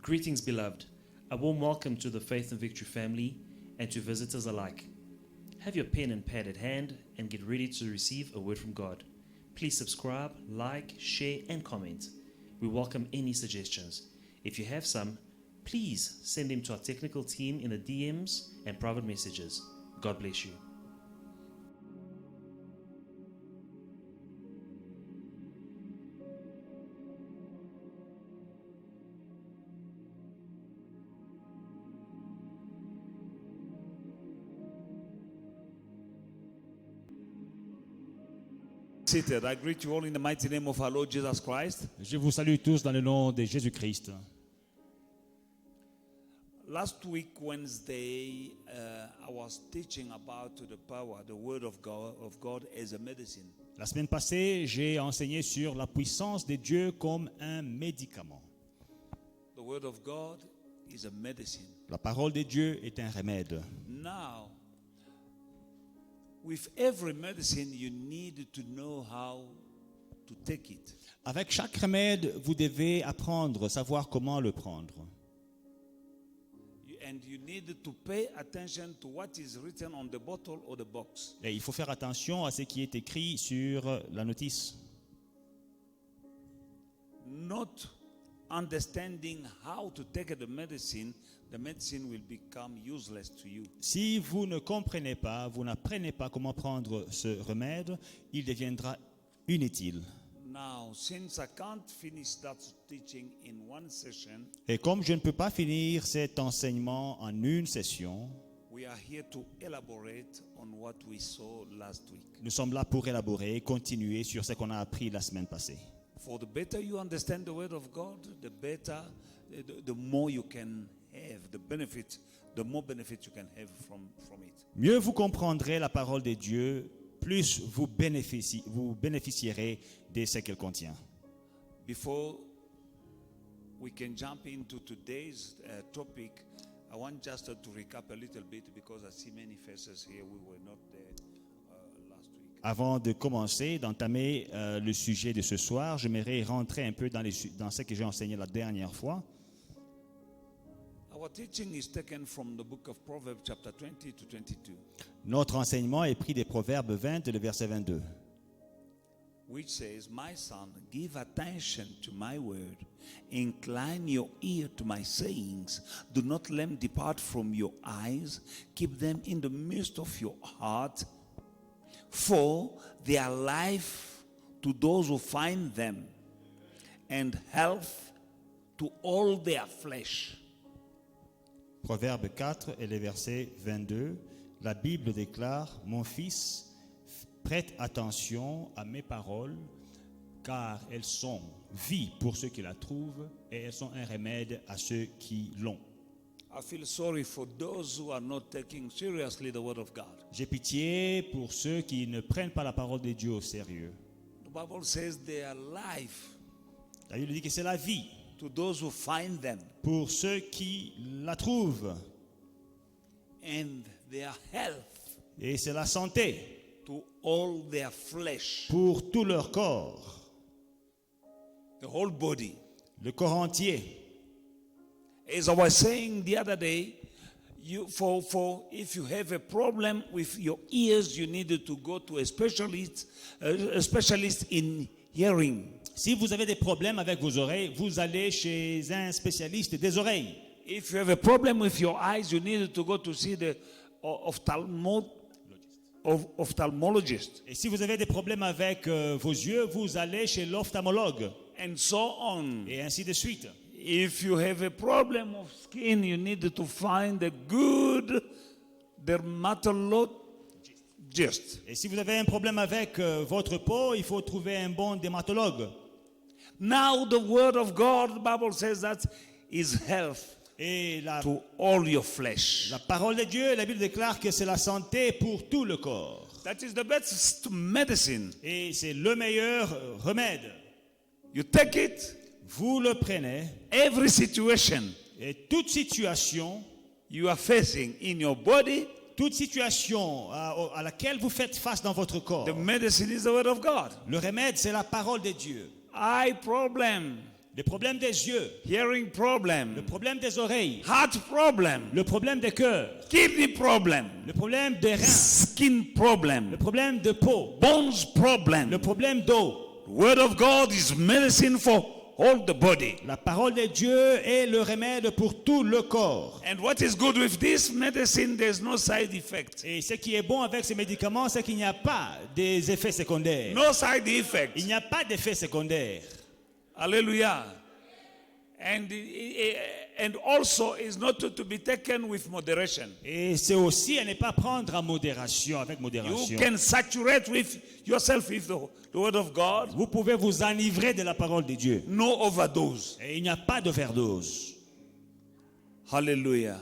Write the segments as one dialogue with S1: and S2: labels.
S1: Greetings, beloved. A warm welcome to the Faith and Victory family and to visitors alike. Have your pen and pad at hand and get ready to receive a word from God. Please subscribe, like, share, and comment. We welcome any suggestions. If you have some, please send them to our technical team in the DMs and private messages. God bless you.
S2: Seated. I greet you all in the mighty name of our Lord Jesus Christ.
S3: Je vous salue tous dans le nom de Jésus-Christ.
S2: Last week, Wednesday, I was teaching about the power, the Word of God as a medicine.
S3: La semaine passée, j'ai enseigné sur la puissance de Dieu comme un médicament.
S2: The Word of God is a medicine.
S3: La parole de Dieu est un remède.
S2: Now, with every medicine, you need to know how to take it.
S3: Avec chaque remède, vous devez apprendre, savoir comment le prendre.
S2: And you need to pay attention to what is written on the bottle or the box.
S3: Et il faut faire attention à ce qui est écrit sur la notice.
S2: Not understanding how to take the medicine will become useless to you.
S3: Si vous ne comprenez pas, vous n'apprenez pas comment prendre ce remède, il deviendra inutile.
S2: Now, since I can't finish that teaching in one session,
S3: Et comme je ne peux pas finir cet enseignement en une session,
S2: we are here to elaborate on what we saw last week.
S3: nous sommes là pour élaborer et continuer sur ce qu'on a appris la semaine passée.
S2: For the better you understand the word of God, the better, the more you can have, the more benefit you can have from it.
S3: Mieux vous comprendrez la parole de Dieu, plus vous bénéficierez de ce qu'elle contient.
S2: Before we can jump into today's topic, I want just to recap a little bit because I see many faces here. We were not there last week.
S3: Avant de commencer, d'entamer le sujet de ce soir, j'aimerais rentrer un peu dans ce que j'ai enseigné la dernière fois.
S2: Our teaching is taken from the book of Proverbs chapter 20 to 22.
S3: Notre enseignement est pris des Proverbes 20 et le verset 22.
S2: Which says, "My son, give attention to my word. Incline your ear to my sayings. Do not let them depart from your eyes. Keep them in the midst of your heart. For they are life to those who find them, and health to all their flesh."
S3: Proverbe 4 et le verset 22. La Bible déclare, « Mon fils, prête attention à mes paroles, car elles sont vie pour ceux qui la trouvent et elles sont un remède à ceux qui l'ont. »
S2: I feel sorry for those who are not taking seriously the word of God.
S3: J'ai pitié pour ceux qui ne prennent pas la parole de Dieu au sérieux.
S2: The Bible says they are life
S3: La Bible dit que c'est la vie
S2: to those who find them,
S3: pour ceux qui la trouvent.
S2: and their health
S3: Et c'est la santé
S2: to all their flesh,
S3: pour tout leur corps,
S2: the whole body.
S3: le corps entier.
S2: As I was saying the other day, if you have a problem with your ears, you need to go to a specialist in hearing.
S3: Si vous avez des problèmes avec vos oreilles, vous allez chez un spécialiste des oreilles.
S2: If you have a problem with your eyes, you need to go to see the ophthalmologist,
S3: Et si vous avez des problèmes avec vos yeux, vous allez chez l'ophtalmologue.
S2: and so on.
S3: Et ainsi de suite.
S2: If you have a problem of skin, you need to find a good dermatologist.
S3: Et si vous avez un problème avec votre peau, il faut trouver un bon dermatologue.
S2: Now the word of God, the Bible says that is health
S3: Et
S2: to all your flesh.
S3: la parole de Dieu, la Bible déclare que c'est la santé pour tout le corps.
S2: That is the best medicine.
S3: Et c'est le meilleur remède.
S2: You take it,
S3: Vous le prenez
S2: every situation
S3: et toute situation,
S2: you are facing in your body,
S3: toute situation à laquelle vous faites face dans votre corps,
S2: the medicine is the word of God.
S3: le remède, c'est la parole de Dieu.
S2: Eye problem,
S3: les problèmes des yeux,
S2: hearing
S3: le
S2: problem,
S3: problème des oreilles,
S2: heart problem,
S3: le problème des cœurs,
S2: kidney problem,
S3: le problème des reins,
S2: skin problem,
S3: le problème de peau,
S2: bones
S3: le
S2: problem.
S3: problème d'eau.
S2: The word of God is medicine for all the body.
S3: La parole de Dieu est le remède pour tout le corps.
S2: And what is good with this medicine, there's no side effect.
S3: Et ce qui est bon avec ces médicaments, c'est qu'il n'y a pas des effets secondaires.
S2: No side effect.
S3: Il n'y a pas d'effets secondaires.
S2: Hallelujah. And also is not to be taken with moderation.
S3: Et c'est aussi à ne pas prendre en modération, avec
S2: You
S3: modération.
S2: can saturate with yourself with the word of God.
S3: Vous pouvez vous enivrer de la parole de Dieu.
S2: No overdose.
S3: Et il n'y a pas d'overdose.
S2: Hallelujah.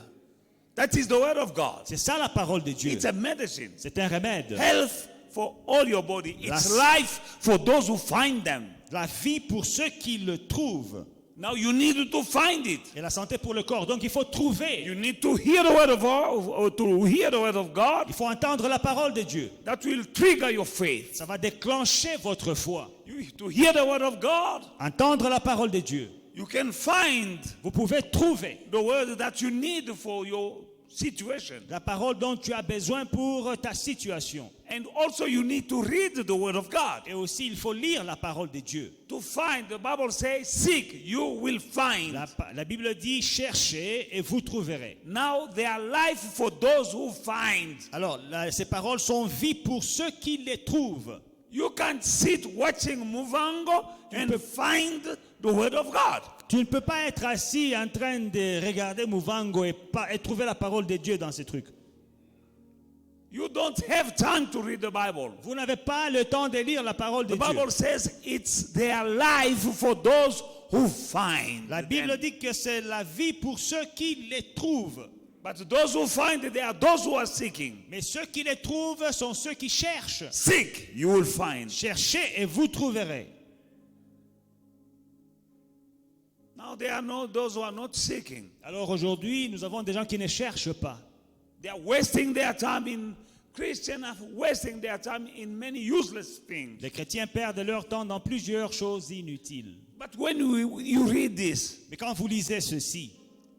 S2: That is the word of God.
S3: C'est ça la parole de Dieu.
S2: It's a medicine.
S3: C'est un remède.
S2: Health for all your body. It's
S3: La-
S2: life for those who find them.
S3: La vie pour ceux qui le trouvent.
S2: Now you need to find it.
S3: Et la santé pour le corps. Donc il faut trouver.
S2: You need to hear the word of God, or to hear the word of God.
S3: Il faut entendre la parole de Dieu.
S2: That will trigger your faith.
S3: Ça va déclencher votre foi.
S2: To hear the word of God,
S3: Entendre la parole de Dieu.
S2: you can find
S3: Vous pouvez trouver
S2: the word that you need for your situation.
S3: la parole dont tu as besoin pour ta situation.
S2: And also you need to read the word of God.
S3: Et aussi, il faut lire la parole de Dieu.
S2: To find, the Bible says, seek, you will find.
S3: La Bible dit, cherchez et vous trouverez.
S2: Now they are life for those who find.
S3: Alors, ces paroles sont vie pour ceux qui les trouvent.
S2: You can't sit watching Muvango and find the word of God.
S3: Tu ne peux pas être assis en train de regarder Mouvango et trouver la parole de Dieu dans ces trucs.
S2: You don't have time to read the Bible.
S3: Vous n'avez pas le temps de lire la parole de
S2: The
S3: Dieu.
S2: Bible says it's their life for those who find.
S3: La Bible
S2: them.
S3: dit que c'est la vie pour ceux qui les trouvent.
S2: But those who find it, they are those who are seeking.
S3: Mais ceux qui les trouvent sont ceux qui cherchent.
S2: Seek, you will find.
S3: Cherchez et vous trouverez.
S2: Now there are those who are not seeking.
S3: Alors aujourd'hui, nous avons des gens qui ne cherchent pas.
S2: They are wasting their time in Christians are wasting their time in many useless things.
S3: Les chrétiens perdent leur temps dans plusieurs choses inutiles.
S2: But when you read this,
S3: Mais quand vous lisez ceci,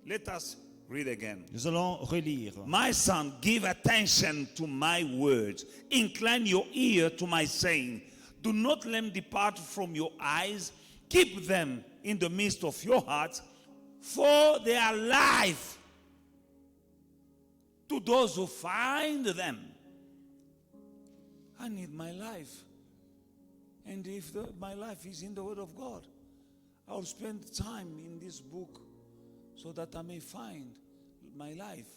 S2: let us read again.
S3: nous allons relire.
S2: My son, give attention to my words. Incline your ear to my saying. Do not let them depart from your eyes. Keep them in the midst of your heart, for they are life to those who find them. I need my life. And if my life is in the Word of God, I'll spend time in this book so that I may find my life.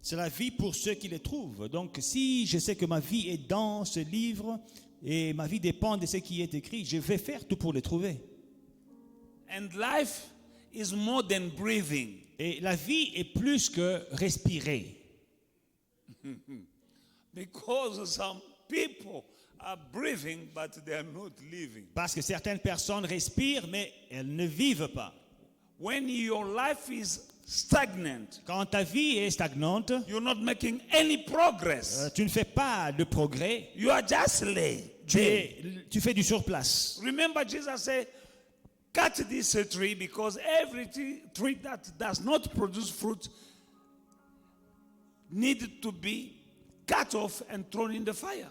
S3: C'est la vie pour ceux qui les trouvent. Donc si je sais que ma vie est dans ce livre et ma vie dépend de ce qui est écrit, je vais faire tout pour les trouver.
S2: And life is more than breathing.
S3: Et la vie est plus que respirer.
S2: Because some people are breathing, but they are not living.
S3: Parce que certaines personnes respirent, mais elles ne vivent pas.
S2: When your life is stagnant,
S3: Quand ta vie est stagnante,
S2: you're not making any progress.
S3: tu ne fais pas de progrès,
S2: You are just lay.
S3: tu fais du surplace.
S2: Remember, Jesus said, cut this tree because every tree that does not produce fruit needed to be cut off and thrown in the fire.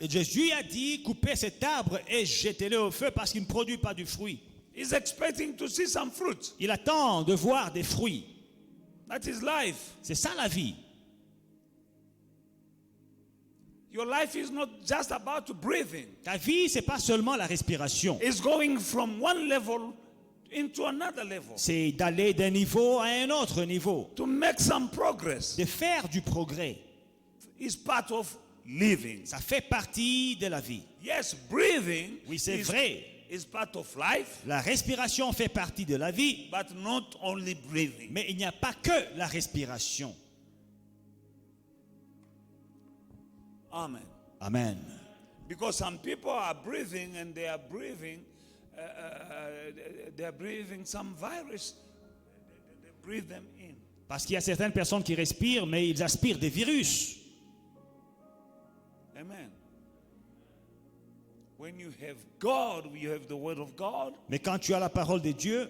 S3: Jésus a dit, coupez cet arbre et jetez-le au feu parce qu'il ne produit pas du fruit.
S2: He's expecting to see some fruit.
S3: Il attend de voir des fruits.
S2: That is life.
S3: C'est ça la vie.
S2: Your life is not just about breathing.
S3: Ta vie, c'est pas seulement la respiration.
S2: It's going from one level into another level.
S3: C'est d'aller d'un niveau à un autre niveau.
S2: To make some progress
S3: De faire du progrès.
S2: is part of living.
S3: Ça fait partie de la vie.
S2: Yes, breathing
S3: Oui, c'est vrai.
S2: is part of life,
S3: La respiration fait partie de la vie,
S2: but not only breathing.
S3: mais il n'y a pas que la respiration.
S2: Amen.
S3: Amen.
S2: Because some people are breathing and they are breathing some virus. They breathe them in.
S3: Parce qu'il y a certaines personnes qui respirent, mais ils aspirent des virus.
S2: Amen. When you have God, you have the word of God,
S3: Mais quand tu as la parole de Dieu,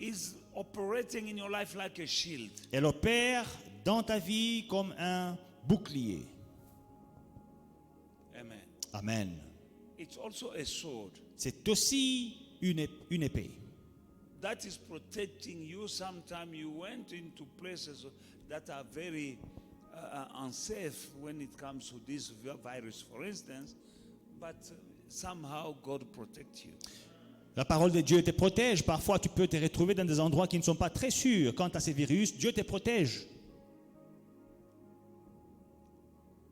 S2: is operating in your life like a shield.
S3: elle opère dans ta vie comme un bouclier.
S2: Amen.
S3: Amen.
S2: It's also a sword
S3: C'est aussi une épée
S2: that is protecting you. Sometimes you went into places that are very unsafe when it comes to this virus, for instance, but somehow God protects you.
S3: La parole de Dieu te protège. Parfois, tu peux te retrouver dans des endroits qui ne sont pas très sûrs. Quant à ces virus, Dieu te protège.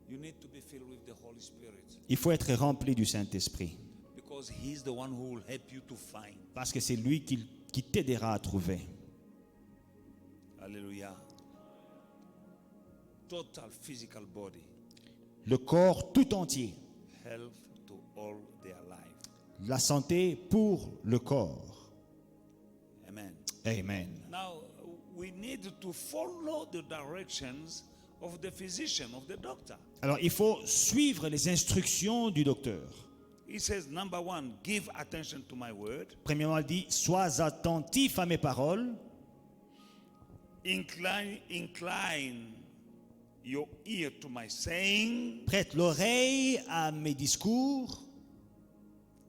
S2: You need to be filled with the Holy Spirit
S3: Il faut être rempli du Saint-Esprit.
S2: because He's the one who will help you to find.
S3: Parce que c'est lui qui t'aidera à trouver.
S2: Hallelujah. Total physical body,
S3: Le corps tout entier.
S2: health to all their life.
S3: La santé pour le corps.
S2: Amen.
S3: Amen.
S2: Now, we need to follow the directions of the physician, of the doctor.
S3: Alors, il faut suivre les instructions du docteur.
S2: He says, number one, give attention to my word.
S3: Premièrement, il dit, sois attentif à mes paroles.
S2: Incline your ear to my saying.
S3: Prête l'oreille à mes discours.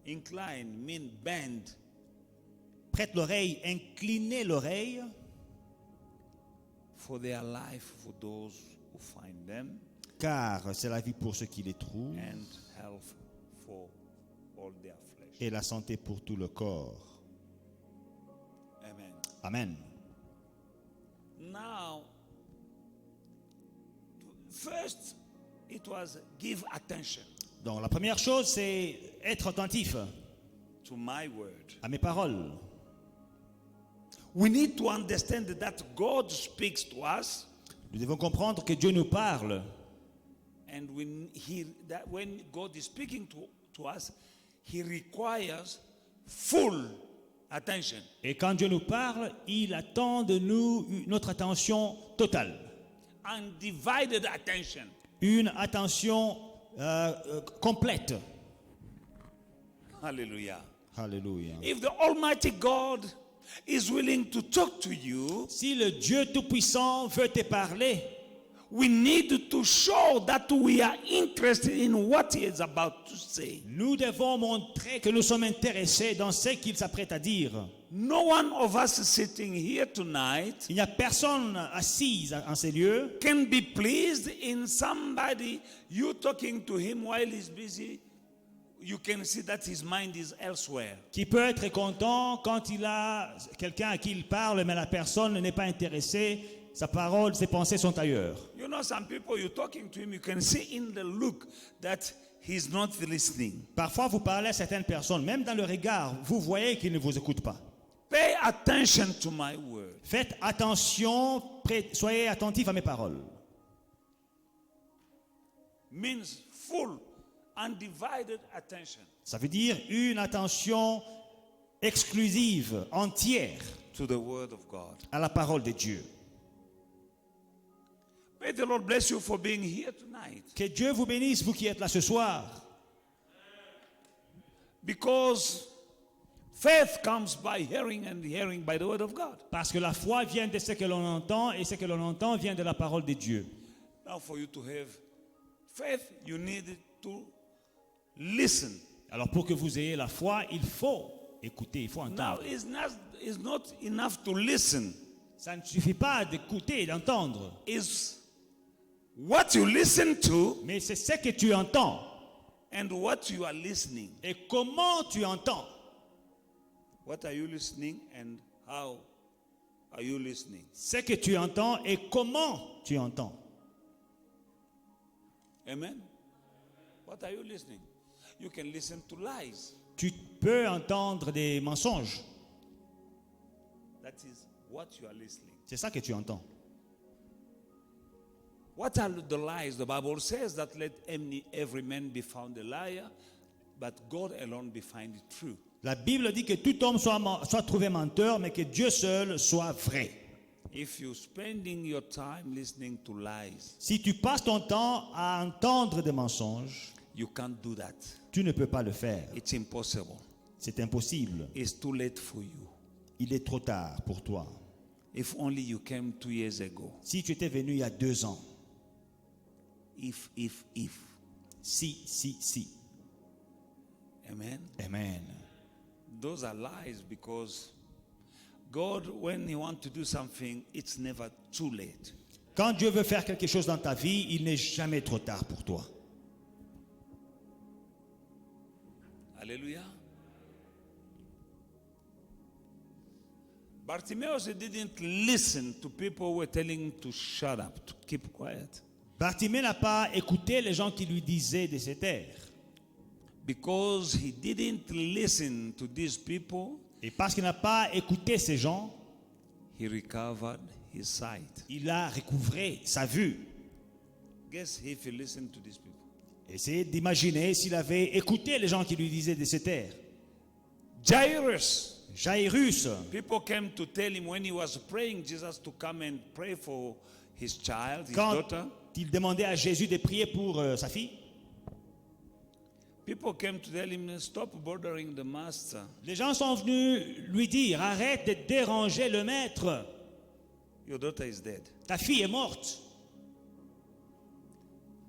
S2: Incline mean bend.
S3: Prête l'oreille, inclinez l'oreille.
S2: For their life, for those who find them,
S3: Car c'est la vie pour ceux qui les trouvent
S2: and health for all their flesh.
S3: et la santé pour tout le corps.
S2: Amen.
S3: Amen.
S2: Now, first, it was give attention
S3: Donc la première chose, c'est être attentif
S2: to my word.
S3: à mes paroles.
S2: We need to understand that God speaks to us,
S3: Nous devons comprendre que Dieu nous parle.
S2: and when God is speaking to us, He requires full attention.
S3: Et quand Dieu nous parle, il attend de nous notre attention totale.
S2: Undivided attention.
S3: Une attention complète.
S2: Hallelujah.
S3: Alléluia.
S2: If the Almighty God is willing to talk to you,
S3: Si le Dieu Tout-Puissant veut te parler,
S2: we need to show that we are interested in what He is about to say.
S3: nous devons montrer que nous sommes intéressés dans ce qu'il s'apprête à dire.
S2: No one of us sitting here tonight
S3: Il n'y a personne assise en ces lieux
S2: can be pleased in somebody, you talking to him while he's busy. You can see that his mind is elsewhere.
S3: qui peut être content quand il a quelqu'un à qui il parle, mais la personne n'est pas intéressée, sa parole, ses pensées sont ailleurs.
S2: You know, some people, you're talking to him, you can see in the look that he's not listening.
S3: Parfois, vous parlez à certaines personnes, même dans le regard, vous voyez qu'ils ne vous écoutent pas.
S2: Pay attention to my word.
S3: Faites attention, soyez attentifs à mes paroles.
S2: Means full, undivided attention
S3: Ça veut dire une attention exclusive, entière
S2: to the word of God.
S3: à la parole de Dieu.
S2: May the Lord bless you for being here tonight.
S3: Que Dieu vous bénisse, vous qui êtes là ce soir.
S2: Because faith comes by hearing, and hearing by the word of God.
S3: Parce que la foi vient de ce que l'on entend, et ce que l'on entend vient de la parole de Dieu.
S2: Now, for you to have faith, you need to listen.
S3: Alors pour que vous ayez la foi, il faut écouter, il faut
S2: Now,
S3: entendre.
S2: it's not enough to listen.
S3: Ça ne suffit pas d'écouter et d'entendre,
S2: It's what you listen to
S3: mais c'est ce que tu entends
S2: and what you are listening.
S3: et comment tu entends.
S2: What are you listening and how are you listening?
S3: Ce que tu entends et comment tu entends.
S2: Amen. What are you listening? You can listen to lies.
S3: Tu peux entendre des mensonges.
S2: That is what you are listening.
S3: C'est ça que tu entends.
S2: What are the lies? The Bible says that let every man be found a liar, but God alone be found true.
S3: La Bible dit que tout homme soit trouvé menteur, mais que Dieu seul soit vrai.
S2: If you're spending your time listening to lies,
S3: Si tu passes ton temps à entendre des mensonges,
S2: You can't do that.
S3: Tu ne peux pas le faire.
S2: It's impossible.
S3: C'est impossible.
S2: It's too late for you.
S3: Il est trop tard pour toi.
S2: If only you came 2 years ago.
S3: Si tu étais venu il y a 2 ans,
S2: If.
S3: si.
S2: Amen.
S3: Amen.
S2: Those are lies, because God, when He wants to do something, it's never too late.
S3: Quand Dieu veut faire quelque chose dans ta vie, il n'est jamais trop tard pour toi.
S2: Hallelujah. Bartimaeus didn't listen to people who were telling him to shut up, to keep quiet.
S3: Bartimée n'a pas écouté les gens qui lui disaient de se taire.
S2: Because he didn't listen to these people,
S3: Et parce qu'il n'a pas écouté ces gens,
S2: he recovered his sight.
S3: il a recouvré sa vue.
S2: Guess if he listened to these people.
S3: Essayez d'imaginer s'il avait écouté les gens qui lui disaient de se taire.
S2: Jairus.
S3: Jairus,
S2: People came to tell him when he was praying Jesus to come and pray for his child, his
S3: quand
S2: daughter.
S3: il demandait à Jésus de prier pour sa fille,
S2: People came to tell him, stop bothering the master.
S3: les gens sont venus lui dire, arrête de déranger le maître.
S2: Your daughter is dead.
S3: Ta fille est morte.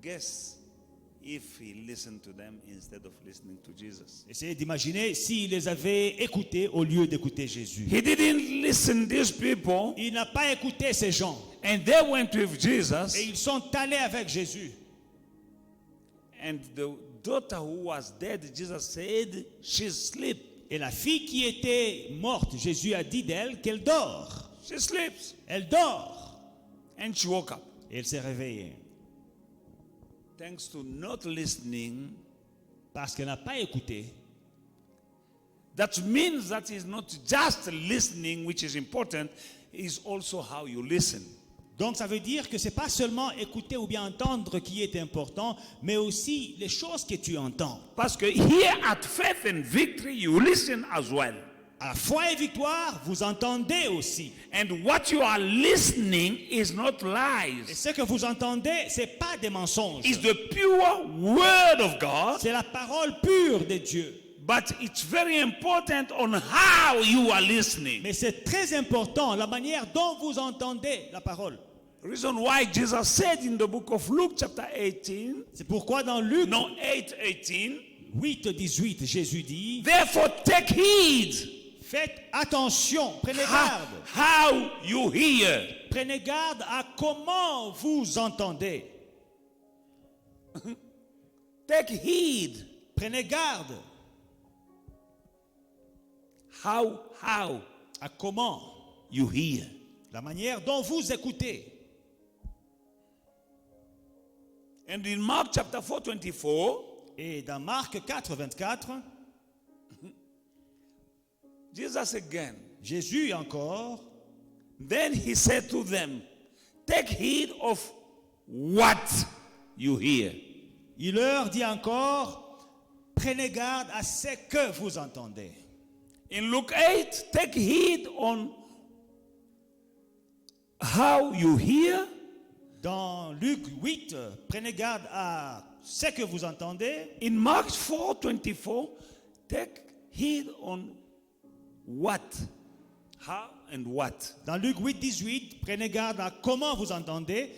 S2: Guess if he listened to them instead of listening to Jesus.
S3: Essayez d'imaginer s'il les avait écoutés au lieu d'écouter Jésus.
S2: He didn't listen to these people,
S3: Il n'a pas écouté ces gens.
S2: and they went with Jesus,
S3: Et ils sont allés avec Jésus.
S2: and the daughter who was dead, Jesus said, she's asleep.
S3: Et la fille qui était morte, Jésus a dit d'elle qu'elle dort.
S2: She sleeps.
S3: Elle dort.
S2: And she woke up.
S3: Et elle s'est réveillée.
S2: Thanks to not listening,
S3: Parce qu'elle n'a pas écouté.
S2: that means that is not just listening, which is important, is also how you listen.
S3: Donc ça veut dire que ce n'est pas seulement écouter ou bien entendre qui est important, mais aussi les choses que tu entends.
S2: Parce que here at Faith and Victory, you listen as well.
S3: À la foi et victoire, vous entendez aussi.
S2: And what you are listening is not
S3: Et
S2: lies.
S3: ce que vous entendez, ce n'est pas des mensonges.
S2: It's the pure word of God,
S3: C'est la parole pure de Dieu.
S2: but it's very important on how you are listening.
S3: Mais c'est très important la manière dont vous entendez la parole.
S2: The reason why Jesus said in the book of Luke chapter 18,
S3: C'est pourquoi dans Luc
S2: 8:18,
S3: 8:18, Jésus dit,
S2: therefore take heed
S3: faites attention, prenez garde.
S2: how you hear.
S3: Prenez garde à comment vous entendez.
S2: Take heed
S3: Prenez garde
S2: how
S3: à comment,
S2: you hear.
S3: la manière dont vous écoutez.
S2: And in Mark chapter 4:24,
S3: Et dans Marc 4:24,
S2: Jesus again,
S3: Jésus encore,
S2: then he said to them, take heed of what you hear.
S3: il leur dit encore, prenez garde à ce que vous entendez.
S2: In Luke 8, take heed on how you hear.
S3: Dans Luc 8, prenez garde à ce que vous entendez.
S2: In Mark 4:24, take heed on what, how and what.
S3: Dans Luc 8:18, prenez garde à comment vous entendez.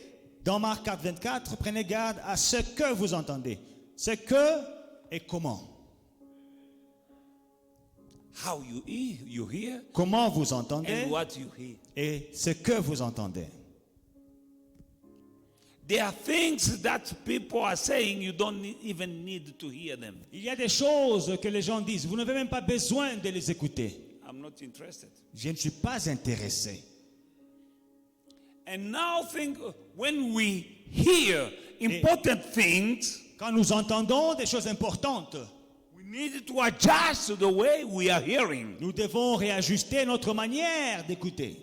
S3: Dans Marc 4:24, prenez garde à ce que vous entendez. Ce que et comment.
S2: How you hear
S3: Comment vous entendez
S2: and what you hear.
S3: et ce que vous entendez.
S2: There are things that people are saying you don't even need to hear them.
S3: Il y a des choses que les gens disent, vous n'avez même pas besoin de les écouter.
S2: I'm not interested.
S3: Je ne suis pas intéressé.
S2: And now think when we hear important things,
S3: Quand nous entendons des choses importantes,
S2: we need to adjust the way we are hearing.
S3: nous devons réajuster notre manière d'écouter.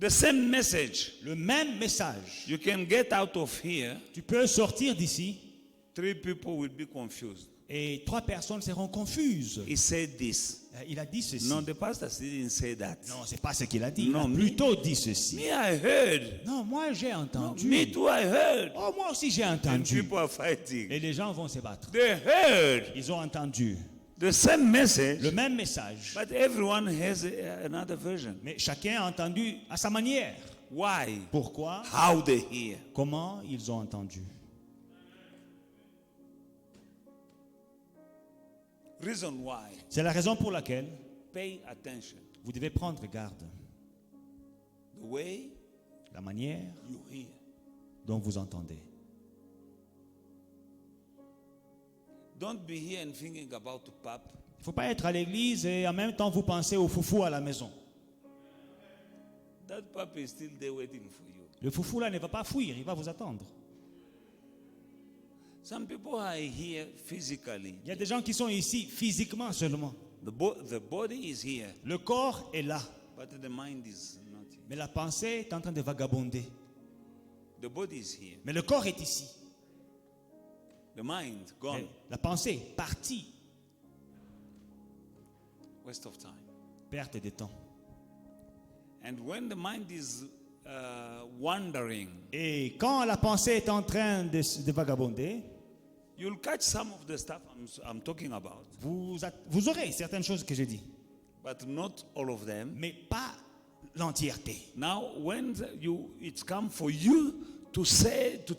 S2: The same message
S3: Le même message.
S2: you can get out of here,
S3: Tu peux sortir d'ici,
S2: 3 people will be confused.
S3: Et 3 personnes seront confuses.
S2: He said this.
S3: Il a dit ceci.
S2: No, the pastor didn't say that.
S3: Non, c'est pas ce qu'il a dit. Il
S2: Non,
S3: a
S2: mais-
S3: plutôt dit ceci.
S2: Me, I heard.
S3: Non, moi j'ai entendu.
S2: Me too, I heard.
S3: Oh, moi aussi j'ai
S2: And
S3: entendu.
S2: people are fighting.
S3: Et les gens vont se battre.
S2: They heard
S3: Ils ont entendu
S2: the same message,
S3: le même message.
S2: but everyone has another version.
S3: Mais chacun a entendu à sa manière.
S2: Why?
S3: Pourquoi?
S2: How they hear.
S3: Comment ils ont entendu?
S2: Reason why.
S3: C'est la raison pour laquelle
S2: Pay attention.
S3: vous devez prendre garde.
S2: The way
S3: La manière
S2: you hear.
S3: dont vous entendez.
S2: Don't be here and thinking about the pap.
S3: Il ne faut pas être à l'église et en même temps vous pensez au foufou à la maison.
S2: That pap is still there waiting for you.
S3: Le foufou là ne va pas fuir, il va vous attendre.
S2: Some people are here physically.
S3: Il y a des gens qui sont ici physiquement seulement.
S2: The body is here,
S3: Le corps est là,
S2: but the mind is not here.
S3: mais la pensée est en train de vagabonder.
S2: The body is here.
S3: Mais le corps est ici.
S2: The mind gone.
S3: Mais la pensée est partie.
S2: Waste of time.
S3: Perte de temps.
S2: And when the mind is wandering,
S3: Et quand la pensée est en train de vagabonder,
S2: you'll catch some of the stuff I'm talking about,
S3: vous aurez certaines choses que j'ai dit,
S2: but not all of them.
S3: mais pas l'entièreté.
S2: Now, when it's come for you to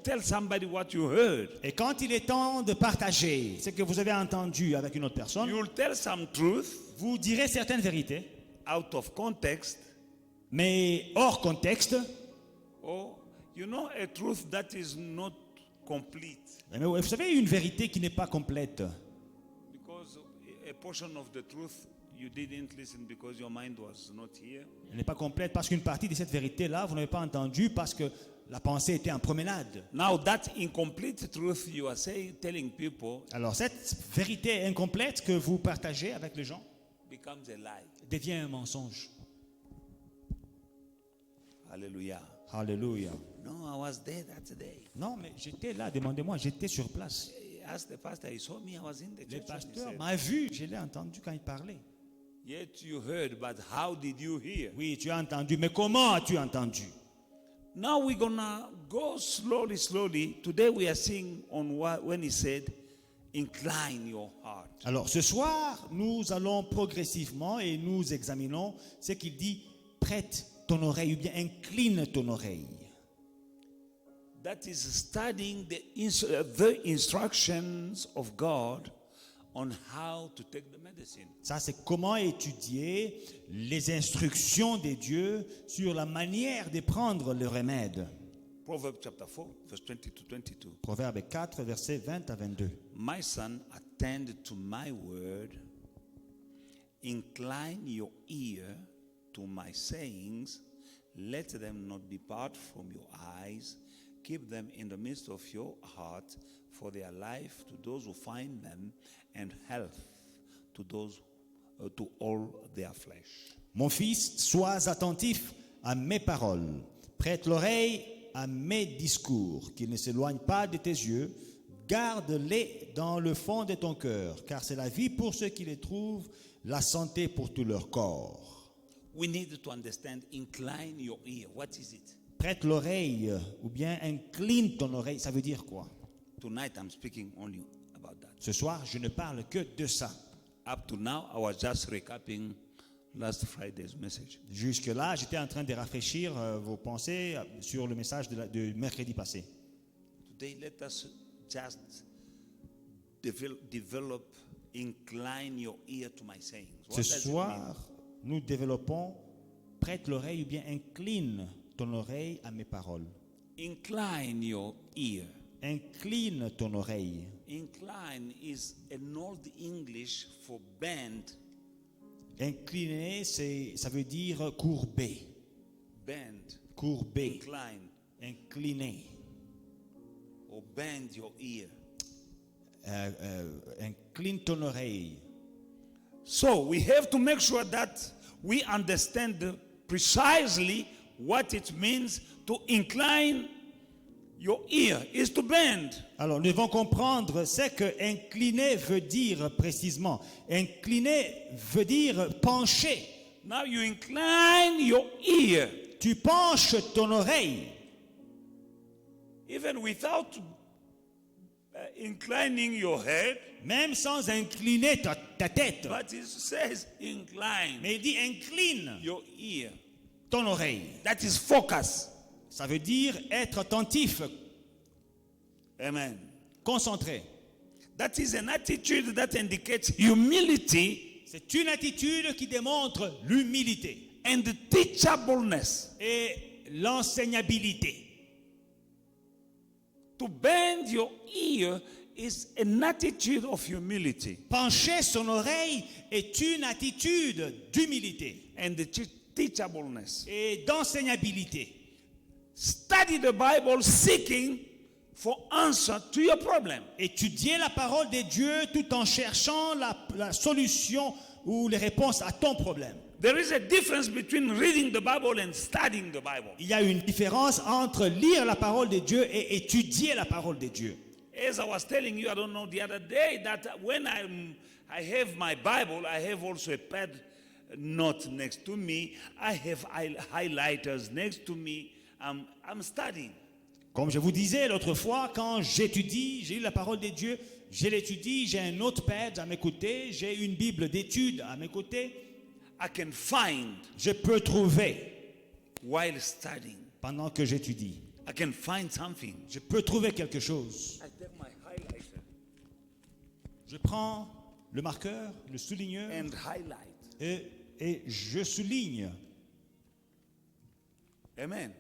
S2: tell somebody what you heard,
S3: Et quand il est temps de partager ce que vous avez entendu avec une autre personne,
S2: you'll tell some truth
S3: vous direz certaines vérités,
S2: out of context,
S3: mais hors contexte.
S2: or a truth that is not complete,
S3: Mais vous savez, une vérité qui n'est pas complète.
S2: because a portion of the truth you didn't listen because your mind was not here.
S3: Elle n'est pas complète parce qu'une partie de cette vérité-là, vous n'avez pas entendu parce que la pensée était en promenade.
S2: Now that incomplete truth you are telling people
S3: Alors cette vérité incomplète que vous partagez avec les gens
S2: becomes a lie.
S3: devient un mensonge.
S2: Hallelujah.
S3: Alléluia.
S2: No, I was there that day.
S3: Non, mais j'étais là, demandez-moi, j'étais sur place.
S2: Ask the pastor, he saw me, I was in the
S3: Le
S2: church. And he
S3: pasteur
S2: said,
S3: m'a vu, je l'ai entendu quand il parlait.
S2: yet you heard, but how did you hear?
S3: Oui, tu as entendu, mais comment as-tu entendu?
S2: Now we're gonna go slowly. Today we are seeing on when he said, incline your heart.
S3: Alors ce soir, nous allons progressivement et nous examinons ce qu'il dit, prête ton oreille ou bien incline ton oreille.
S2: That is studying the instructions of God on how to take the medicine.
S3: Ça, c'est comment étudier les instructions de Dieu sur la manière de prendre le remède.
S2: Proverbs chapter 4, verse 20 to 22.
S3: Proverbe 4, versets 20 à 22.
S2: My son, attend to my word. Incline your ear to my sayings. Let them not depart from your eyes. Keep them in the midst of your heart, for they are life to those who find them, and health to those to all their flesh.
S3: Mon fils, sois attentif à mes paroles. Prête l'oreille à mes discours, qu'ils ne s'éloignent pas de tes yeux. Garde-les dans le fond de ton cœur, car c'est la vie pour ceux qui les trouvent, la santé pour tout leur corps.
S2: We need to understand, incline your ear. What is it?
S3: Prête l'oreille, ou bien incline ton oreille, ça veut dire quoi?
S2: Tonight I'm speaking only about that.
S3: Ce soir, je ne parle que de ça.
S2: Up to now, I was just recapping last Friday's message.
S3: Jusque-là, j'étais en train de rafraîchir vos pensées sur le message de mercredi passé.
S2: Today, let us just develop, incline your ear to my sayings. What
S3: Ce
S2: does it
S3: soir, nous développons prête l'oreille ou bien incline ton oreille à mes paroles.
S2: mean? Incline your ear.
S3: Incline ton oreille.
S2: Incline is an old English for bend.
S3: Incliner, ça veut dire courber.
S2: Bend.
S3: Courber.
S2: Incline.
S3: Incliner.
S2: Or bend your ear.
S3: Incline ton oreille.
S2: So we have to make sure that we understand precisely what it means to incline your ear is to bend.
S3: Alors, nous devons comprendre ce que incliner veut dire précisément. Incliner veut dire pencher.
S2: Now you incline your ear,
S3: Tu penches ton oreille,
S2: even without inclining your head,
S3: même sans incliner ta tête.
S2: but it says incline
S3: Mais il dit incline
S2: your ear.
S3: ton oreille.
S2: That is focus.
S3: Ça veut dire être attentif,
S2: Amen.
S3: concentré.
S2: That is an attitude that indicates humility
S3: C'est une attitude qui démontre l'humilité
S2: and teachableness.
S3: et l'enseignabilité.
S2: To bend your ear is an attitude of humility
S3: Pencher son oreille est une attitude d'humilité
S2: and teachableness.
S3: et d'enseignabilité.
S2: Study the Bible seeking for answer to your problem.
S3: Étudier la parole de Dieu tout en cherchant la solution ou les réponses à ton problème.
S2: There is a difference between reading the Bible and studying the Bible.
S3: Il y a une différence entre lire la parole de Dieu et étudier la parole de Dieu.
S2: As I was telling you, I don't know, the other day, that when I have my Bible, I have also a pad note next to me. I have highlighters next to me. I'm studying.
S3: Comme je vous disais l'autre fois, quand j'étudie, j'ai lu la parole de Dieu, je l'étudie, j'ai un notepad à mes côtés, j'ai une Bible d'études à mes côtés.
S2: I can find
S3: Je peux trouver
S2: while studying.
S3: pendant que j'étudie.
S2: I can find something.
S3: Je peux trouver quelque chose.
S2: I take my highlighter
S3: Je prends le marqueur, le souligneur
S2: and highlight.
S3: et je souligne.
S2: Amen.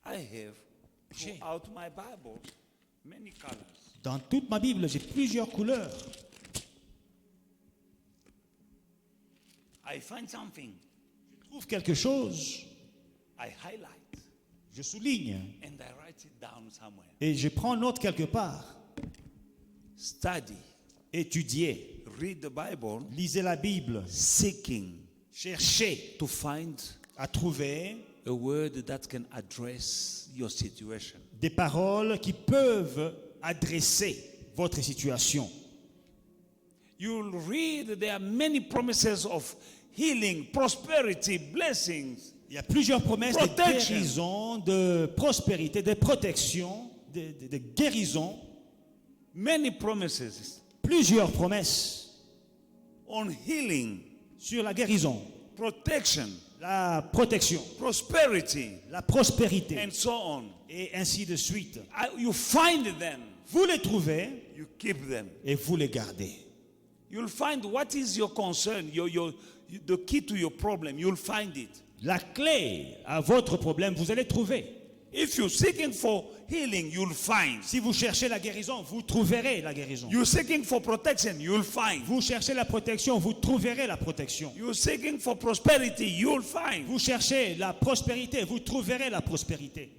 S2: I have throughout my Bible many colors.
S3: Dans toute ma Bible, j'ai plusieurs couleurs.
S2: I find something.
S3: Je trouve quelque chose,
S2: I highlight
S3: je souligne
S2: and I write it down somewhere.
S3: et je prends note quelque part.
S2: Study.
S3: Étudier,
S2: Read the Bible.
S3: lisez la Bible,
S2: Seeking
S3: cherchez
S2: to find
S3: à trouver
S2: a word that can address your situation.
S3: des paroles qui peuvent adresser votre situation.
S2: You'll read there are many promises of healing, prosperity, blessings.
S3: Il y a plusieurs promesses de
S2: Protection.
S3: guérison, de prospérité, de protection, de guérison.
S2: Many promises
S3: Plusieurs promesses
S2: on healing,
S3: sur la guérison,
S2: protection,
S3: la protection,
S2: prosperity,
S3: la prospérité
S2: and so on.
S3: et ainsi de suite.
S2: You find them,
S3: Vous les trouvez
S2: you keep them.
S3: et vous les gardez.
S2: You'll find what is your concern, the key to your problem. You'll find it.
S3: La clé à votre problème, vous allez trouver.
S2: If you're seeking for healing, you'll find.
S3: Si vous cherchez la guérison, vous trouverez la guérison.
S2: You're seeking for protection, you'll find.
S3: Vous cherchez la protection, vous trouverez la protection.
S2: You're seeking for prosperity, you'll find.
S3: Vous cherchez la prospérité, vous trouverez la prospérité.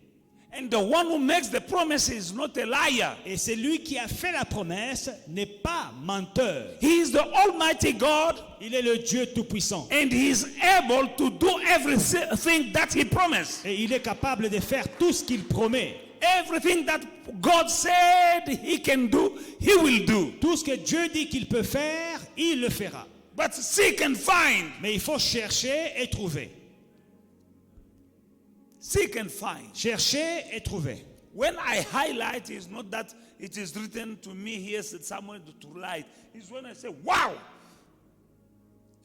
S2: And the one who makes the promise is not a liar.
S3: Et celui qui a fait la promesse n'est pas menteur.
S2: He is the Almighty God,
S3: Il est le Dieu Tout-Puissant.
S2: and He is able to do everything that He promised.
S3: Et il est capable de faire tout ce qu'il promet.
S2: Everything that God said He can do, He will do.
S3: Tout ce que Dieu dit qu'il peut faire, il le fera.
S2: But seek and find.
S3: Mais il faut chercher et trouver.
S2: Seek and find.
S3: Chercher et trouver.
S2: When I highlight, it's not that it is written to me here somewhere to write. It's when I say, wow.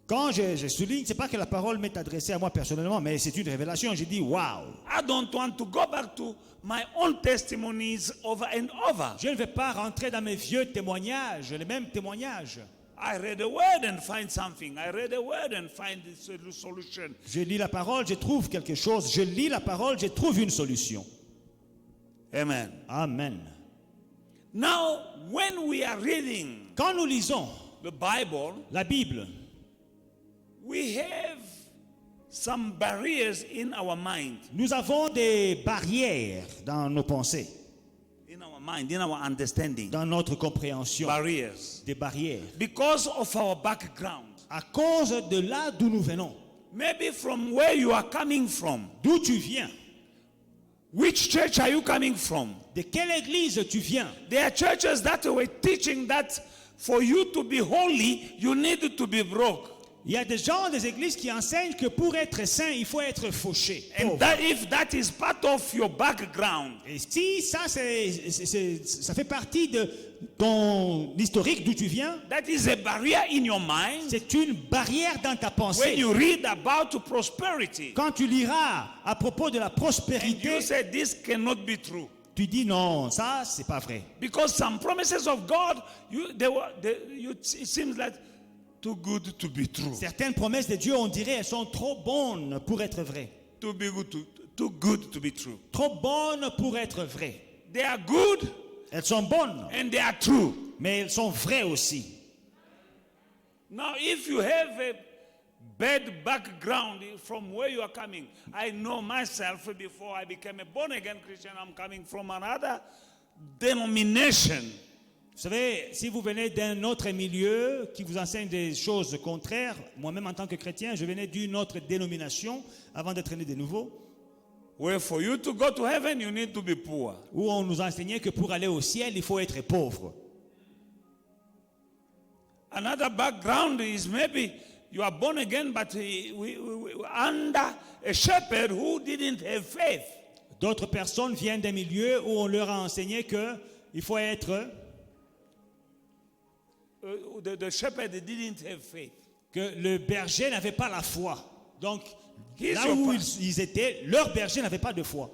S3: Quand je souligne, c'est pas que la parole m'est adressée à moi personnellement, mais c'est une révélation. Je dis waouh.
S2: I don't want to go back to my own testimonies over and over.
S3: Je ne vais pas rentrer dans mes vieux témoignages, les mêmes témoignages.
S2: I read a word and find something. I read a word and find the solution.
S3: Je lis la parole, je trouve quelque chose. Je lis la parole, je trouve une solution.
S2: Amen.
S3: Amen.
S2: Now, when we are reading
S3: Quand nous lisons
S2: the Bible,
S3: la Bible,
S2: we have some barriers in our mind,
S3: nous avons des barrières dans nos pensées,
S2: in our mind, in our understanding.
S3: dans notre compréhension.
S2: Barriers.
S3: Des barrières.
S2: Because of our background.
S3: À cause de là d'où nous venons,
S2: Maybe from where you are coming from.
S3: d'où tu viens.
S2: Which church are you coming from?
S3: De quelle église tu viens?
S2: There are churches that were teaching that for you to be holy, you need to be broke.
S3: Il y a des gens des églises qui enseignent que pour être saint, il faut être fauché.
S2: And
S3: pauvre.
S2: that if that is part of your background,
S3: Et si ça, ça fait partie de ton historique d'où tu viens,
S2: that is a barrier in your mind.
S3: c'est une barrière dans ta
S2: When
S3: pensée.
S2: you read about prosperity,
S3: Quand tu liras à propos de la
S2: and
S3: prospérité,
S2: you say this cannot be true.
S3: tu dis non, ça, c'est pas vrai.
S2: Because some promises of God, it seems like too good to be true.
S3: Certaines promesses de Dieu, on dirait, elles sont trop bonnes pour être vraies.
S2: Too good to be true.
S3: Trop bonnes pour être vraies.
S2: They are good
S3: Elles sont bonnes,
S2: and they are true.
S3: mais elles sont vraies aussi.
S2: Now, if you have a bad background from where you are coming, I know myself before I became a born again Christian, I'm coming from another denomination.
S3: Vous savez, si vous venez d'un autre milieu qui vous enseigne des choses contraires, moi-même en tant que chrétien, je venais d'une autre dénomination avant d'être né de nouveau,
S2: Where for you to go to heaven, you need to be poor.
S3: où on nous enseignait que pour aller au ciel, il faut être pauvre.
S2: Another background is maybe you are born again, but under a shepherd who didn't have faith.
S3: D'autres personnes viennent d'un milieu où on leur a enseigné que il faut être,
S2: The shepherd didn't have faith.
S3: que le berger n'avait pas la foi. Donc,
S2: He's
S3: là
S2: your
S3: où
S2: pastor.
S3: ils étaient, leur berger n'avait pas de foi.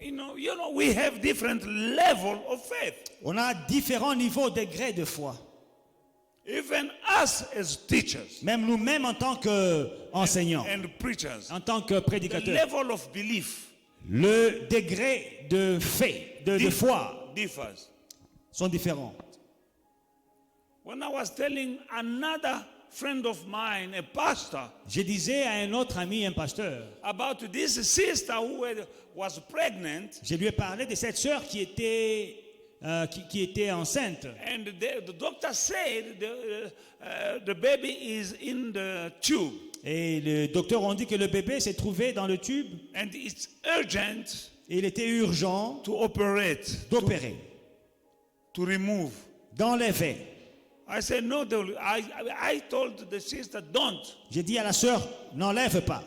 S2: You know, we have different level of faith.
S3: On a différents niveaux, degrés de foi.
S2: Even us as teachers
S3: Même nous-mêmes en tant qu'enseignants,
S2: and preachers,
S3: en tant que
S2: the
S3: prédicateurs,
S2: level of belief
S3: le degré de fait, de foi,
S2: differs.
S3: sont différents.
S2: When I was telling another friend of mine, a pastor,
S3: Je disais à un autre ami, un pasteur,
S2: about this sister who was pregnant,
S3: je lui ai parlé de cette sœur qui était enceinte.
S2: and the doctor said the baby is in the tube,
S3: Et le docteur ont dit que le bébé s'est trouvé dans le tube
S2: and it's urgent
S3: et il était urgent
S2: to operate,
S3: d'opérer,
S2: to remove.
S3: d'enlever.
S2: I said, no, I told the sister, don't.
S3: J'ai dit à la sœur, n'enlève pas.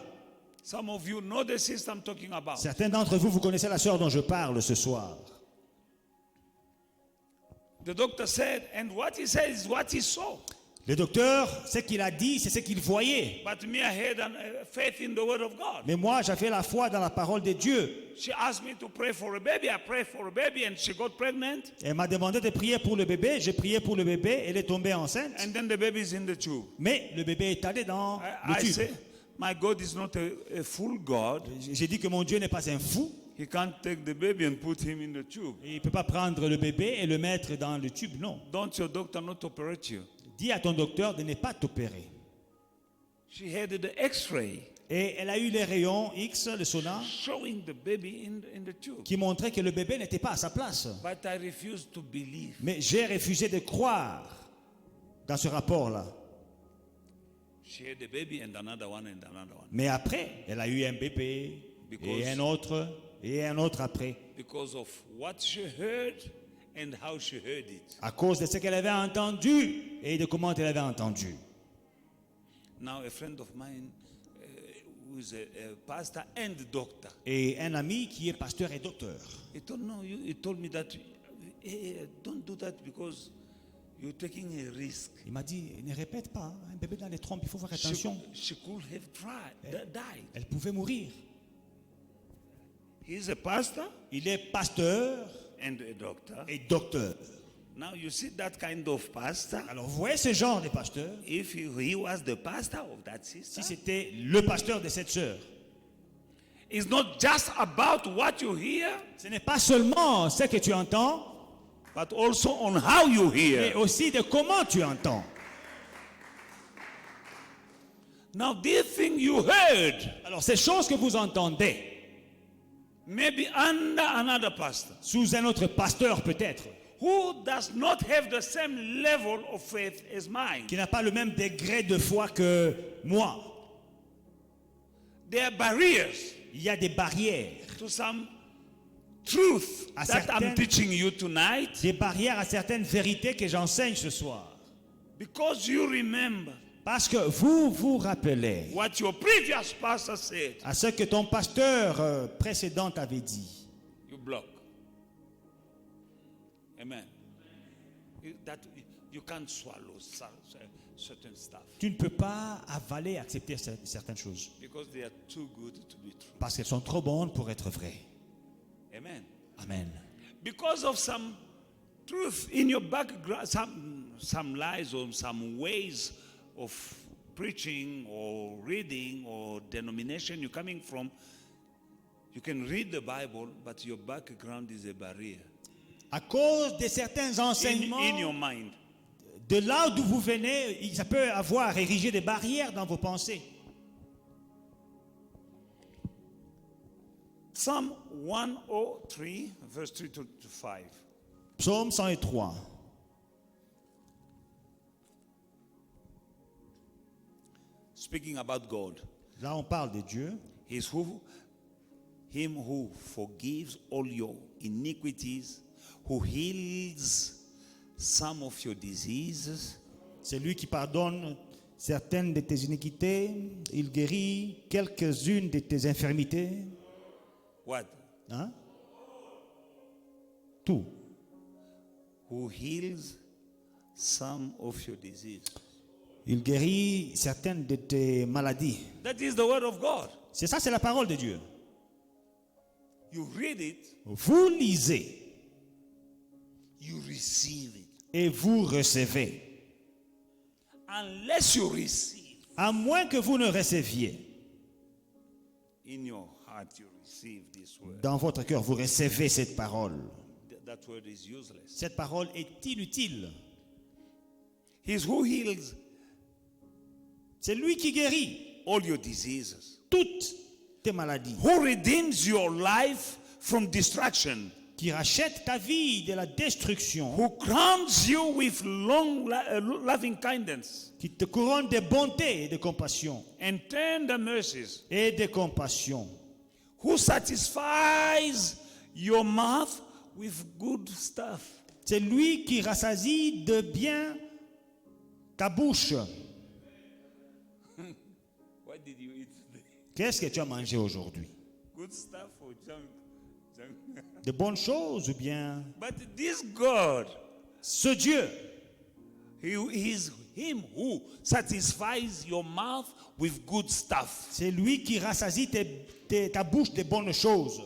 S2: Some of you know the sister I'm talking about.
S3: Certains d'entre vous, vous connaissez la sœur dont je parle ce soir.
S2: The doctor said, and what he said is what he saw.
S3: Le docteur, ce qu'il a dit, c'est ce qu'il voyait.
S2: But me, I had faith in the word of God.
S3: Mais moi, j'avais la foi dans la parole de Dieu.
S2: She asked me to pray for a baby. I prayed for a baby, and she got pregnant.
S3: Elle m'a demandé de prier pour le bébé. J'ai prié pour le bébé. Elle est tombée enceinte.
S2: And then the baby is in the tube.
S3: Mais le bébé est allé dans le
S2: I
S3: tube.
S2: say, my God is not a full God.
S3: J'ai dit que mon Dieu n'est pas un fou.
S2: He can't take the baby and put him in the tube.
S3: Il ne peut pas prendre le bébé et le mettre dans le tube, non.
S2: Don't your doctor not operate you.
S3: Dis à ton docteur de ne pas t'opérer.
S2: She had the X-ray
S3: Et elle a eu les rayons X, le sonar,
S2: showing the baby in the tube.
S3: qui montraient que le bébé n'était pas à sa place.
S2: But I refused to believe.
S3: Mais j'ai refusé de croire dans ce rapport-là.
S2: She had a baby and another one and another one.
S3: Mais après, elle a eu un bébé et un autre après.
S2: Because of what she heard and how she heard it.
S3: À cause de ce qu'elle avait entendu et de comment elle avait entendu.
S2: Now a friend of mine who is a pastor and doctor.
S3: Et un ami qui est pasteur et docteur.
S2: He told me that don't do that because you're taking a risk.
S3: Il m'a dit, ne répète pas, un bébé dans les trompes, il faut faire attention.
S2: She could have died.
S3: Elle pouvait mourir.
S2: He's a pastor
S3: Il est pasteur
S2: and a doctor.
S3: et docteur.
S2: Now you see that kind of pastor.
S3: Alors vous voyez ce genre de pasteur,
S2: If he was the pastor of that sister,
S3: si c'était le pasteur de cette sœur,
S2: it's not just about what you hear,
S3: ce n'est pas seulement ce que tu entends,
S2: but also on how you
S3: mais
S2: hear.
S3: aussi de comment tu entends.
S2: Now this thing you heard,
S3: Alors ces choses que vous entendez,
S2: maybe under another pastor,
S3: sous un autre pasteur peut-être,
S2: who does not have the same level of faith as mine.
S3: qui n'a pas le même degré de foi que moi.
S2: There are barriers
S3: Il y a des barrières
S2: to some truth
S3: À
S2: that I'm
S3: certaines-
S2: teaching you tonight,
S3: des barrières à certaines vérités que j'enseigne ce soir.
S2: because you remember
S3: Parce que vous vous rappelez
S2: what your previous pastor said,
S3: à ce que ton pasteur précédent avait dit.
S2: you block. Amen. You can't swallow certain stuff
S3: Tu ne peux pas avaler, accepter certaines choses
S2: because they are too good to be true.
S3: parce qu'elles sont trop bonnes pour être vraies.
S2: Amen.
S3: Amen.
S2: Because of some truth in your background, some lies or some ways of preaching or reading or denomination you're coming from, you can read the Bible, but your background is a barrier
S3: À cause de certains enseignements,
S2: in your mind.
S3: de là d'où vous venez, ça peut avoir érigé des barrières dans vos pensées.
S2: Psalm 103, verse 3 to 5.
S3: Psaume 103.
S2: Speaking about God,
S3: Là, on parle de Dieu.
S2: Him who forgives all your iniquities, who heals some of your diseases,
S3: C'est lui qui pardonne certaines de tes iniquités. Il guérit quelques-unes de tes infirmités.
S2: what?
S3: Hein? Tout.
S2: Who heals some of your disease.
S3: Il guérit certaines de tes maladies.
S2: That is the word of God.
S3: C'est ça, c'est la parole de Dieu.
S2: You read it,
S3: Vous lisez
S2: you receive it.
S3: et vous recevez.
S2: Unless you receive,
S3: À moins que vous ne receviez.
S2: in your heart you receive this word.
S3: Dans votre cœur, vous recevez cette parole.
S2: That word is useless.
S3: Cette parole est inutile.
S2: He's who heals
S3: C'est lui qui guérit
S2: all your diseases.
S3: toutes tes maladies.
S2: Who redeems your life from destruction.
S3: Qui rachète ta vie de la destruction.
S2: Who crowns you with loving kindness
S3: Qui te couronne de bonté et de compassion.
S2: and tender mercies.
S3: Et de compassion.
S2: Who satisfies your mouth with good stuff.
S3: C'est lui qui rassasie de bien ta bouche.
S2: What did you eat today?
S3: Qu'est-ce que tu as mangé aujourd'hui?
S2: Good stuff or junk?
S3: De bonnes choses ou bien
S2: But this God,
S3: ce Dieu,
S2: He is Him who satisfies your mouth with good stuff,
S3: c'est lui qui rassasie ta bouche de bonnes choses.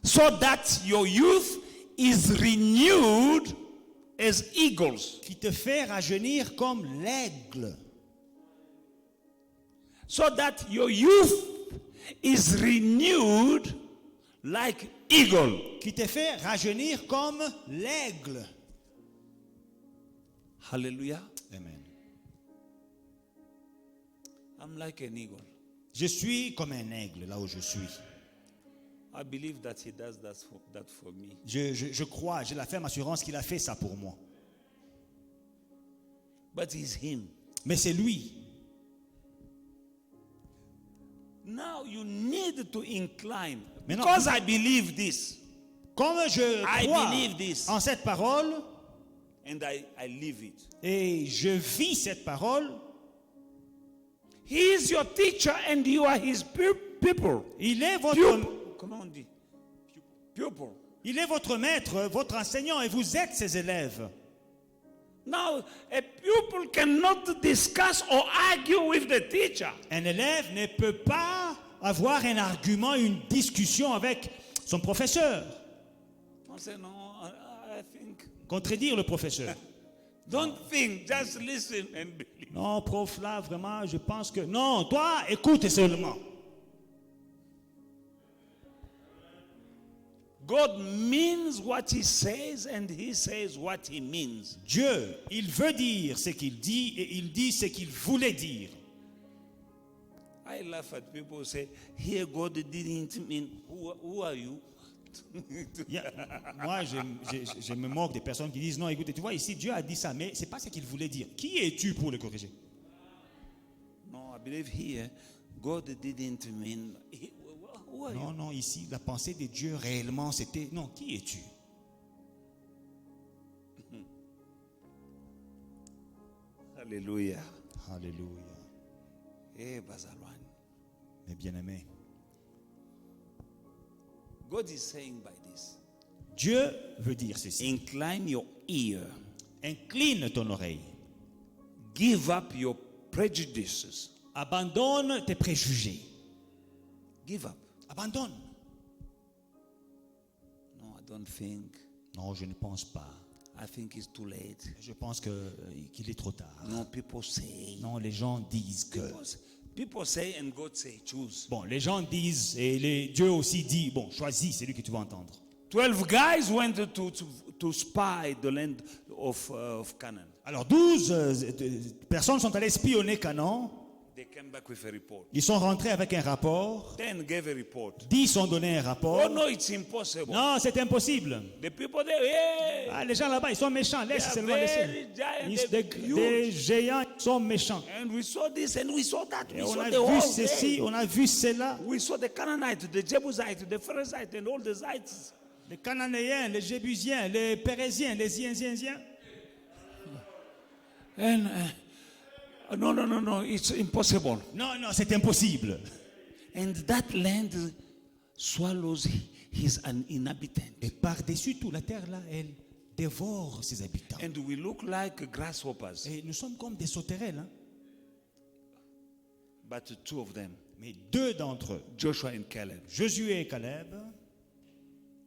S2: so that your youth is renewed as eagles.
S3: Qui te fait rajeunir comme l'aigle.
S2: So that your youth is renewed like eagle.
S3: Qui te fait rajeunir comme l'aigle.
S2: Hallelujah.
S3: Amen.
S2: I'm like an eagle.
S3: Je suis comme un aigle là où je suis.
S2: I believe that He does that for me.
S3: Je crois, j'ai la ferme assurance qu'il a fait ça pour moi.
S2: But it's Him.
S3: Mais c'est lui.
S2: Now you need to incline.
S3: Maintenant,
S2: Because I believe this
S3: Comme je
S2: I
S3: crois
S2: believe this.
S3: en cette parole
S2: and I live it.
S3: et je vis cette parole,
S2: He is your teacher and you are His people.
S3: il est votre,
S2: Pupil. Comment on dit? Pupil.
S3: il est votre maître, votre enseignant et vous êtes ses élèves.
S2: Now, a pupil cannot discuss or argue with the teacher.
S3: Un élève ne peut pas avoir un argument, une discussion avec son professeur,
S2: I say, no, I think.
S3: contredire le professeur.
S2: Don't think, just listen and believe.
S3: Non, prof, là, vraiment, je pense que... Non, toi, écoute seulement.
S2: God means what He says and He says what He means.
S3: Dieu, il veut dire ce qu'il dit et il dit ce qu'il voulait dire.
S2: I laugh at people who say, here God didn't mean, who are you?
S3: Moi, je me moque des personnes qui disent, non, écoutez, tu vois, ici, Dieu a dit ça, mais ce n'est pas ce qu'il voulait dire. Qui es-tu pour le corriger?
S2: No, I believe here, God didn't mean, who who are you?
S3: Non, non, ici, la pensée de Dieu réellement, c'était, non, qui es-tu?
S2: Hallelujah.
S3: Alléluia.
S2: Eh, Bazalwan.
S3: Mes bien-aimés,
S2: God is saying by this,
S3: Dieu veut dire ceci.
S2: incline your ear,
S3: Incline ton oreille.
S2: give up your prejudices.
S3: Abandonne tes préjugés.
S2: Give up.
S3: Abandonne.
S2: No, I don't think.
S3: Non, je ne pense pas.
S2: I think it's too late.
S3: Je pense qu'il est trop tard.
S2: No, people say.
S3: Non, les gens disent que...
S2: People say and God say, choose.
S3: Bon, les gens disent, et Dieu aussi dit, bon, choisis celui que tu vas entendre.
S2: 12 guys went to spy the land of Canaan.
S3: Alors, 12 personnes sont allées espionner Canaan.
S2: They came back with a report.
S3: Ils sont rentrés avec un rapport.
S2: 10 gave a report.
S3: 10 ont donné un rapport.
S2: Oh no, it's impossible.
S3: Non, c'est impossible.
S2: The people there, hey,
S3: Ah, les gens là-bas, ils sont méchants. Laisse
S2: are
S3: seulement laisser.
S2: very giant,
S3: Ils-
S2: they're
S3: des
S2: huge.
S3: géants sont méchants.
S2: And we saw this and we saw that.
S3: Et
S2: We
S3: on
S2: saw
S3: a
S2: the
S3: vu
S2: whole
S3: ceci,
S2: thing.
S3: on a vu cela.
S2: We saw the Canaanite, the Jebusite, the Pharisite, and all the Zites.
S3: Les Cananéens, les Jébusiens, les Pérésiens, les Zienziens.
S2: And no, it's impossible.
S3: Non, non, c'est impossible.
S2: And that land swallows his inhabitant.
S3: Et par-dessus tout, la terre là, elle dévore ses habitants.
S2: And we look like grasshoppers.
S3: Et nous sommes comme des sauterelles. Hein?
S2: But two of them,
S3: Mais 2 d'entre eux,
S2: Joshua and Caleb,
S3: Josué et Caleb,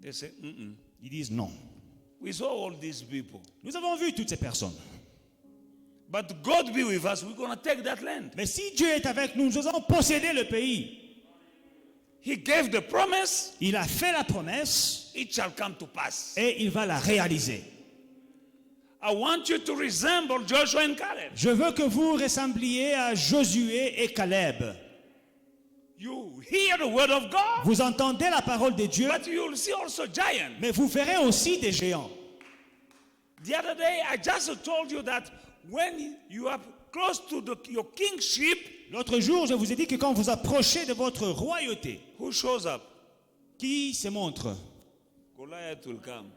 S2: they say,
S3: ils disent non.
S2: we saw all these people.
S3: Nous avons vu toutes ces personnes.
S2: But God be with us, we're going to take that land.
S3: Mais si Dieu est avec nous, nous allons posséder le pays.
S2: He gave the promise,
S3: Il a fait la promesse
S2: it shall come to pass.
S3: et il va la réaliser.
S2: I want you to resemble Joshua and Caleb.
S3: Je veux que vous ressembliez à Josué et Caleb.
S2: You hear the word of God,
S3: Vous entendez la parole de Dieu,
S2: but you'll see also giants.
S3: mais vous verrez aussi des géants.
S2: The other day, I just told you that when you are close to your kingship,
S3: L'autre jour, je vous ai dit que quand vous approchez de votre royauté,
S2: who shows up?
S3: qui se montre?
S2: Goliath will come.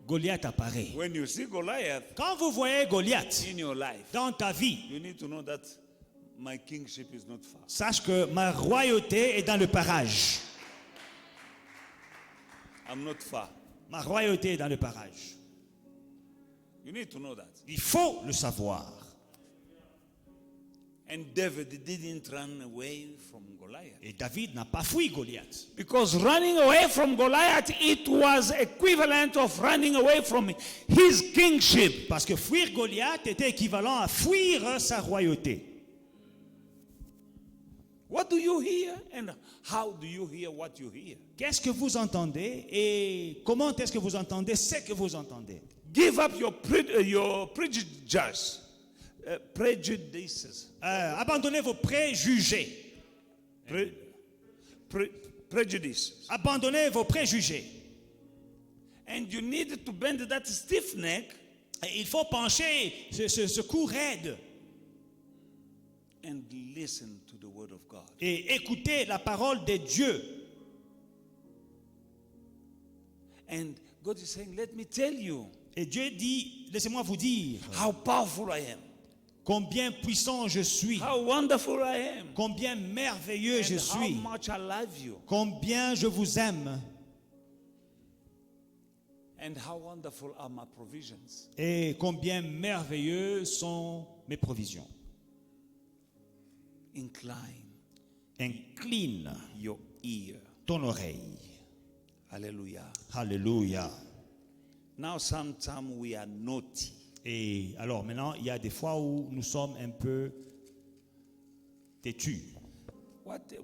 S3: Goliath apparaît.
S2: When you see Goliath
S3: Quand vous voyez Goliath
S2: in your life,
S3: dans ta vie,
S2: you need to know that my kingship is not far.
S3: sache que ma royauté est dans le parage.
S2: I'm not far.
S3: Ma royauté est dans le parage.
S2: You need to know that.
S3: Il faut le savoir.
S2: And David didn't run away from Goliath.
S3: Et David n'a pas fui Goliath.
S2: Because running away from Goliath, it was equivalent of running away from his kingship.
S3: Parce que fuir Goliath était équivalent à fuir sa royauté.
S2: What do you hear and how do you hear what you hear?
S3: Qu'est-ce que vous entendez et comment est-ce que vous entendez ce que vous entendez?
S2: Give up your prejudices.
S3: Abandonnez vos préjugés.
S2: Prejudices.
S3: Abandonnez vos préjugés.
S2: And you need to bend that stiff neck
S3: Et il faut pencher ce cou raide
S2: and listen to the word of God.
S3: et écouter la parole de Dieu.
S2: And God is saying, let me tell you
S3: Et Dieu dit, laissez-moi vous dire
S2: how powerful I am,
S3: combien puissant je suis,
S2: how wonderful I am,
S3: combien merveilleux je
S2: and how
S3: suis,
S2: much I love you,
S3: combien je vous aime
S2: and how wonderful are my provisions.
S3: et combien merveilleux sont mes provisions.
S2: Incline
S3: Incline
S2: your ear.
S3: ton oreille.
S2: Hallelujah.
S3: Alléluia.
S2: Now, sometimes we are naughty.
S3: Et alors maintenant, il y a des fois où nous sommes un peu têtus.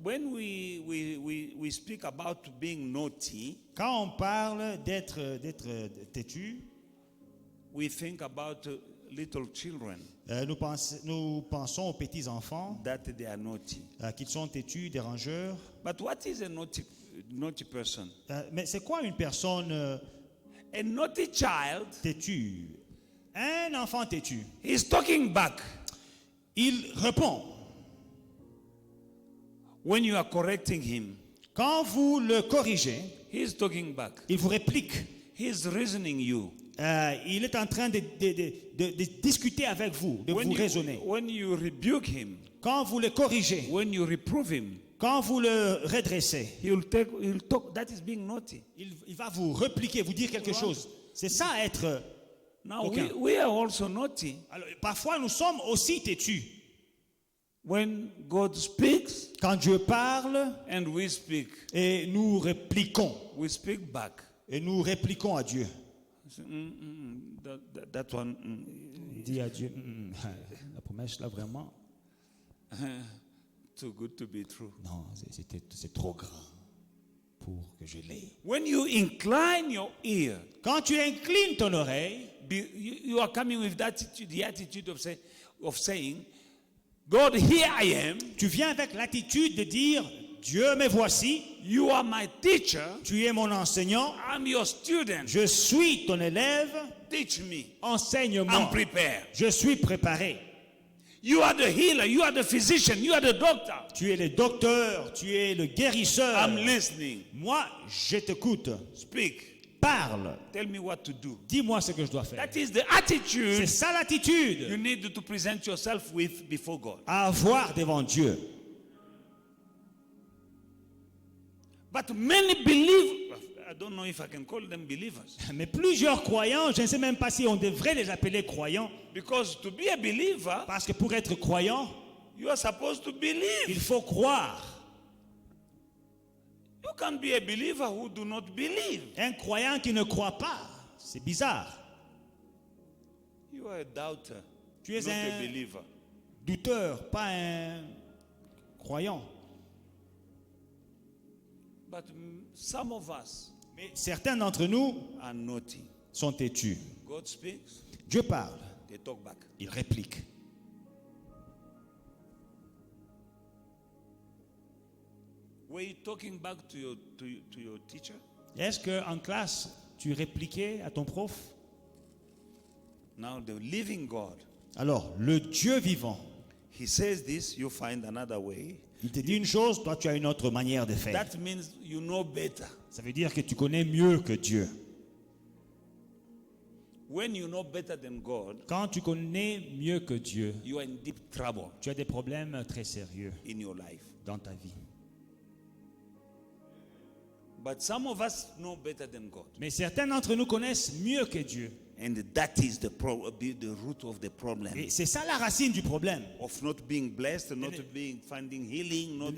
S2: When we speak about being naughty,
S3: Quand on parle d'être têtu,
S2: we think about little children
S3: nous pensons aux petits enfants
S2: that they are naughty.
S3: qu'ils sont têtus, dérangeurs.
S2: But what is a naughty person?
S3: Mais c'est quoi une personne
S2: A naughty child
S3: têtue? Un enfant têtu,
S2: is talking back
S3: il répond
S2: when you are correcting him.
S3: Quand vous le corrigez,
S2: he's talking back.
S3: il vous réplique.
S2: He's reasoning you.
S3: Il est en train de discuter avec vous, de vous raisonner.
S2: When you rebuke him,
S3: Quand vous le corrigez,
S2: when you reprove him,
S3: quand vous le redressez,
S2: he'll talk. That is being naughty.
S3: il va vous répliquer, vous dire quelque chose. C'est ça être...
S2: Now
S3: Okay.
S2: we are also naughty.
S3: Alors, parfois, nous sommes aussi têtus.
S2: When God speaks
S3: Quand Dieu parle
S2: and we speak,
S3: et nous répliquons,
S2: we speak back.
S3: et nous répliquons à Dieu.
S2: That one,
S3: Dis à Dieu, la promesse là vraiment,
S2: too good to be true.
S3: non, c'est trop grand pour que je l'aie.
S2: When you incline your ear,
S3: Quand tu inclines ton oreille,
S2: you are coming with that attitude, the attitude of saying, God, here I am.
S3: tu viens avec l'attitude de dire, Dieu me voici,
S2: You are my teacher.
S3: tu es mon enseignant,
S2: I'm your student.
S3: je suis ton élève,
S2: Teach me.
S3: enseigne-moi.
S2: I'm prepared.
S3: Je suis préparé.
S2: You are the healer. You are the physician. You are the doctor.
S3: Tu es le docteur, tu es le guérisseur.
S2: I'm listening.
S3: Moi, je t'écoute.
S2: Speak.
S3: Parle.
S2: Tell me what to do.
S3: Dis-moi ce que je dois faire.
S2: That is the attitude
S3: C'est ça
S2: you
S3: l'attitude
S2: need to present yourself with before God.
S3: à avoir devant Dieu.
S2: But many believe, I don't know if I can call them believers.
S3: Mais plusieurs croyants, je ne sais même pas si on devrait les appeler croyants,
S2: Because to be a believer,
S3: parce que pour être croyant,
S2: you are supposed to believe.
S3: il faut croire.
S2: You can't be a believer who do not believe.
S3: Un croyant qui ne croit pas, c'est bizarre.
S2: You are a doubter,
S3: Tu es
S2: not a
S3: un
S2: believer.
S3: douteur, pas un croyant.
S2: But some of us
S3: Mais certains d'entre nous
S2: are naughty.
S3: sont têtus.
S2: God speaks,
S3: Dieu parle,
S2: they talk back.
S3: il réplique.
S2: Were you talking back to your teacher?
S3: Est-ce qu'en classe, tu répliquais à ton prof?
S2: Now the living God,
S3: Alors, le Dieu vivant,
S2: he says this, you find another way.
S3: il te dit une chose, toi tu as une autre manière de faire.
S2: That means you know better.
S3: Ça veut dire que tu connais mieux que Dieu.
S2: When you know better than God,
S3: Quand tu connais mieux que Dieu,
S2: you are in deep trouble
S3: tu as des problèmes très sérieux
S2: in your life.
S3: dans ta vie.
S2: But some of us know better than God.
S3: Mais certains d'entre nous connaissent mieux que Dieu.
S2: And that is the root of the problem.
S3: Et c'est ça la racine du problème.
S2: Of not being blessed, not finding healing, not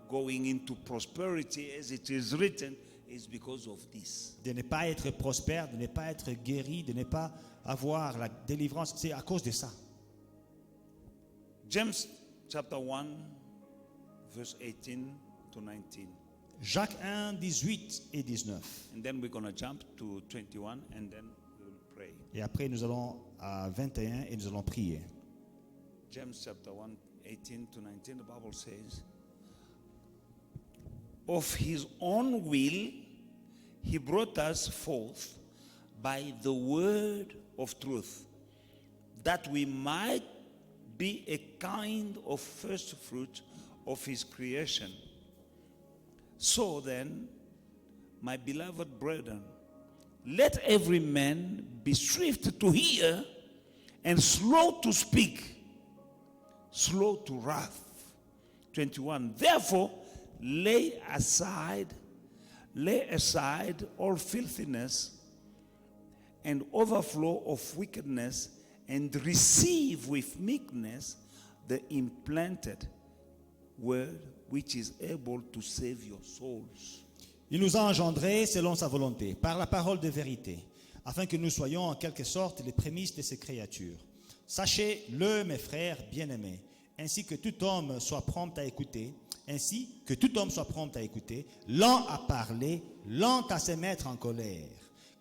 S2: going into prosperity as it is written, is because of this.
S3: De ne pas être prospère, de ne pas être guéri, de ne pas avoir la délivrance. C'est à cause de ça.
S2: James chapter 1, verse 18 to 19.
S3: Jacques 1, 18 et 19.
S2: And then we're going to jump to 21 and then we'll pray.
S3: Et après, nous allons à 21 et nous allons prier.
S2: James chapter 1, 18 to 19, the Bible says, of his own will, he brought us forth by the word of truth, that we might be a kind of first fruit of his creation. So then, my beloved brethren, let every man be swift to hear and slow to speak, slow to wrath. 21. Therefore, lay aside all filthiness and overflow of wickedness, and receive with meekness the implanted word, which is able to save your souls.
S3: Il nous a engendrés selon sa volonté, par la parole de vérité, afin que nous soyons en quelque sorte les prémices de ses créatures. Sachez-le, mes frères bien-aimés, ainsi que tout homme soit prompt à écouter, lent à parler, lent à se mettre en colère.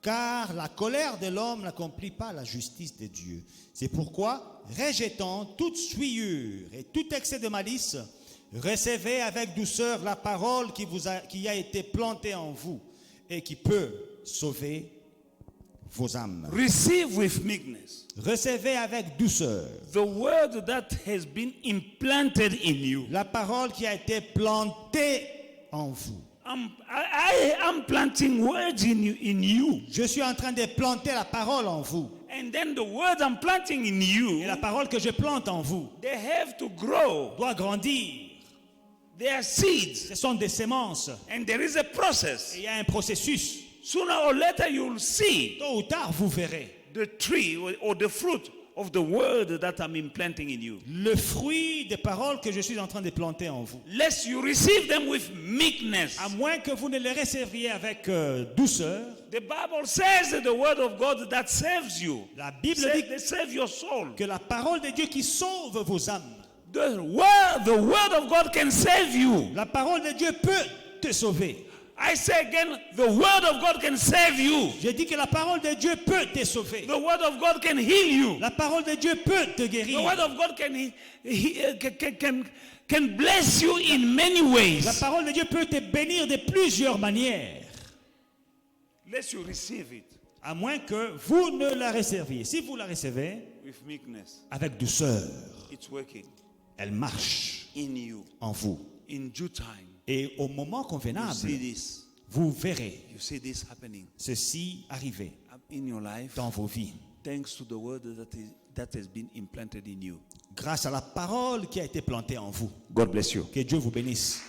S3: Car la colère de l'homme n'accomplit pas la justice de Dieu. C'est pourquoi, rejetant toute souillure et tout excès de malice, recevez avec douceur la parole qui a été plantée en vous et qui peut sauver vos âmes.
S2: Receive with meekness
S3: Recevez avec douceur
S2: the word that has been implanted in you.
S3: la parole qui a été plantée en vous.
S2: I'm planting words in you.
S3: Je suis en train de planter la parole en vous.
S2: And then the words I'm planting in
S3: Et
S2: you,
S3: la parole que je plante en vous
S2: they have to grow.
S3: doit grandir.
S2: They are seeds.
S3: Ce sont des semences.
S2: And there is a process.
S3: Et il y a un processus.
S2: Sooner or later you'll see
S3: Tôt ou tard, vous verrez
S2: the tree or the fruit of the word that I'm implanting in you.
S3: le fruit des paroles que je suis en train de planter en vous.
S2: Lest you receive them with meekness.
S3: À moins que vous ne les receviez avec douceur.
S2: The Bible says that the word of God that saves you.
S3: La Bible
S2: Says
S3: dit
S2: they save your soul.
S3: que la parole de Dieu qui sauve vos âmes.
S2: The word of God can save you.
S3: La parole de Dieu peut te sauver.
S2: I say again, the word of God can save you.
S3: Je dis que la parole de Dieu peut te sauver.
S2: The word of God can heal you.
S3: La parole de Dieu peut te
S2: The
S3: guérir.
S2: word of God can bless you in many ways.
S3: La parole de Dieu peut te bénir de plusieurs manières.
S2: Lest you receive it
S3: À moins que vous ne la receviez. Si vous la recevez
S2: with meekness.
S3: avec douceur,
S2: It's working
S3: elle marche
S2: in you.
S3: en vous.
S2: In due time,
S3: Et au moment
S2: you
S3: convenable,
S2: see this.
S3: vous verrez
S2: You see this happening
S3: ceci arriver
S2: in your life.
S3: dans vos vies.
S2: Thanks to the word that has been implanted in you.
S3: Grâce à la parole qui a été plantée en vous.
S2: God bless you.
S3: Que Dieu vous bénisse.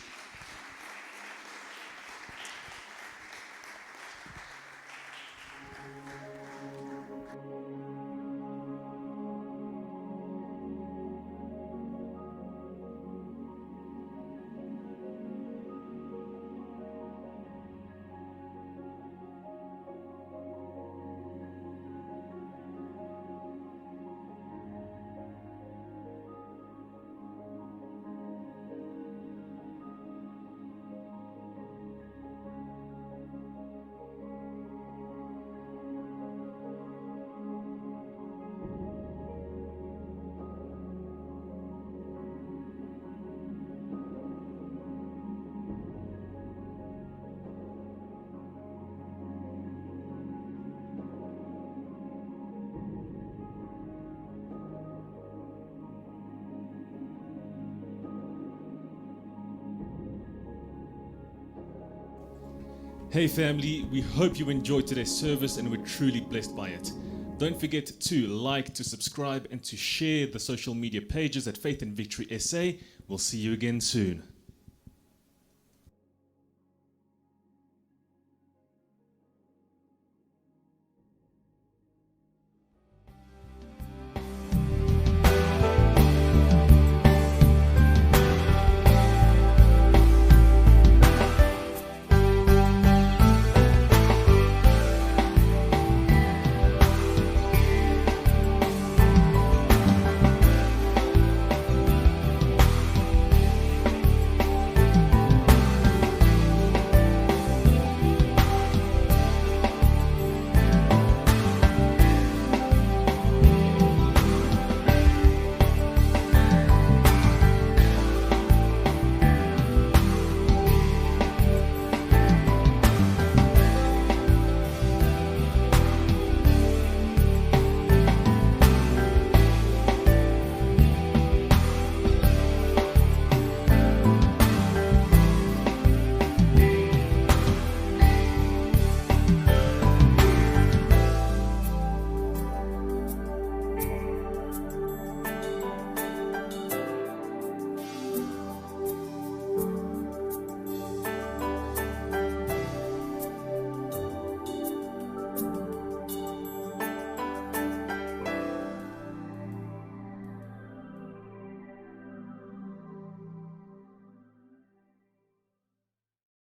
S4: Hey family, we hope you enjoyed today's service and were truly blessed by it. Don't forget to like, to subscribe, and to share the social media pages at Faith and Victory SA. We'll see you again soon.